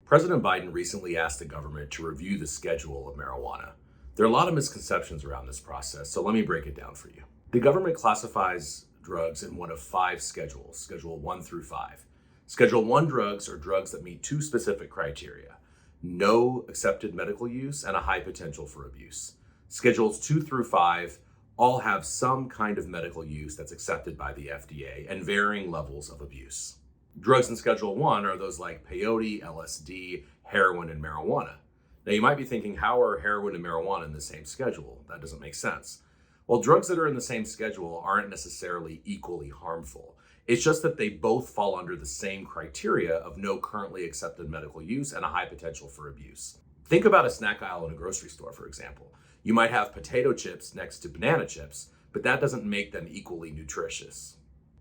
President Biden recently asked the government to review the schedule of marijuana. There are a lot of misconceptions around this process, so let me break it down for you. The government classifies drugs in one of 5 schedules, Schedule 1 through 5. Schedule 1 drugs are drugs that meet 2 specific criteria: no accepted medical use and a high potential for abuse. Schedules 2 through 5 all have some kind of medical use that's accepted by the FDA and varying levels of abuse. Drugs in Schedule 1 are those like peyote, LSD, heroin, and marijuana. Now, you might be thinking, how are heroin and marijuana in the same schedule? That doesn't make sense. Well, drugs that are in the same schedule aren't necessarily equally harmful. It's just that they both fall under the same criteria of no currently accepted medical use and a high potential for abuse. Think about a snack aisle in a grocery store, for example. You might have potato chips next to banana chips, but that doesn't make them equally nutritious.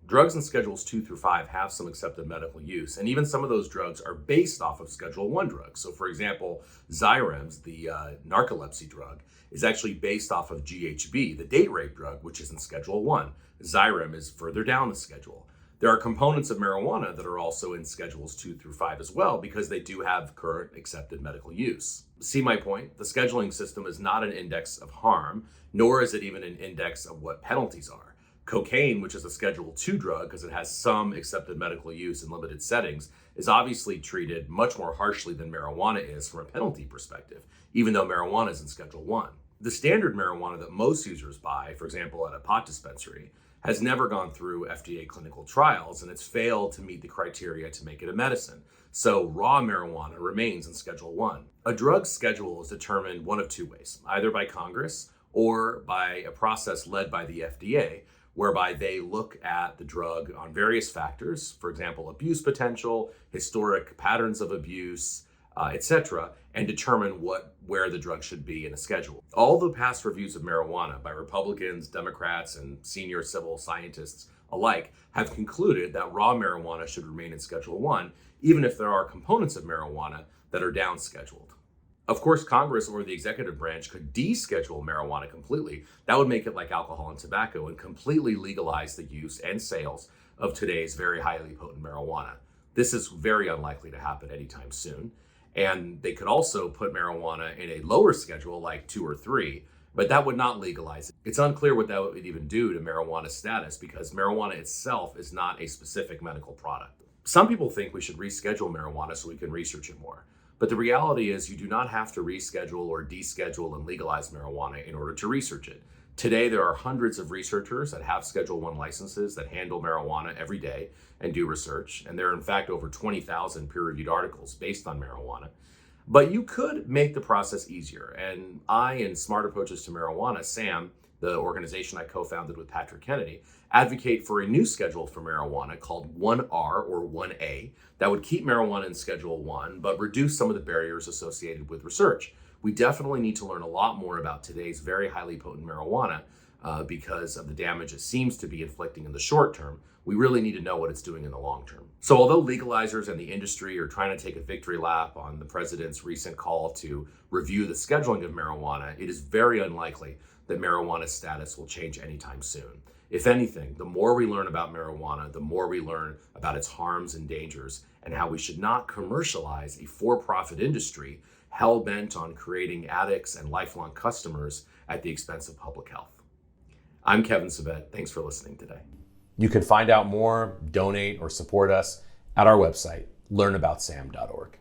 Drugs in Schedules 2 through 5 have some accepted medical use, and even some of those drugs are based off of Schedule 1 drugs. So, for example, Xyrem, the narcolepsy drug, is actually based off of GHB, the date rape drug, which is in Schedule 1. Xyrem is further down the schedule. There are components of marijuana that are also in Schedules 2 through 5 as well, because they do have current accepted medical use. See my point? The scheduling system is not an index of harm, nor is it even an index of what penalties are. Cocaine, which is a Schedule 2 drug because it has some accepted medical use in limited settings, is obviously treated much more harshly than marijuana is from a penalty perspective, even though marijuana is in Schedule 1. The standard marijuana that most users buy, for example, at a pot dispensary, has never gone through FDA clinical trials, and it's failed to meet the criteria to make it a medicine. So raw marijuana remains in Schedule 1. A drug schedule is determined one of 2 ways, either by Congress or by a process led by the FDA, whereby they look at the drug on various factors, for example, abuse potential, historic patterns of abuse, etc., and determine where the drug should be in a schedule. All the past reviews of marijuana by Republicans, Democrats, and senior civil scientists alike have concluded that raw marijuana should remain in Schedule 1, even if there are components of marijuana that are downscheduled. Of course, Congress or the executive branch could deschedule marijuana completely. That would make it like alcohol and tobacco and completely legalize the use and sales of today's very highly potent marijuana. This is very unlikely to happen anytime soon. And they could also put marijuana in a lower schedule like 2 or 3, but that would not legalize it. It's unclear what that would even do to marijuana status because marijuana itself is not a specific medical product. Some people think we should reschedule marijuana so we can research it more. But the reality is you do not have to reschedule or deschedule and legalize marijuana in order to research it. Today, there are hundreds of researchers that have Schedule 1 licenses that handle marijuana every day and do research. And there are, in fact, over 20,000 peer-reviewed articles based on marijuana. But you could make the process easier. And I, in Smart Approaches to Marijuana, SAM, the organization I co-founded with Patrick Kennedy, advocate for a new schedule for marijuana called 1R or 1A that would keep marijuana in Schedule 1, but reduce some of the barriers associated with research. We definitely need to learn a lot more about today's very highly potent marijuana because of the damage it seems to be inflicting in the short term. We really need to know what it's doing in the long term. So although legalizers and the industry are trying to take a victory lap on the president's recent call to review the scheduling of marijuana, it is very unlikely that marijuana status will change anytime soon. If anything, the more we learn about marijuana, the more we learn about its harms and dangers and how we should not commercialize a for-profit industry hell-bent on creating addicts and lifelong customers at the expense of public health. I'm Kevin Savet. Thanks for listening today. You can find out more, donate, or support us at our website, learnaboutsam.org.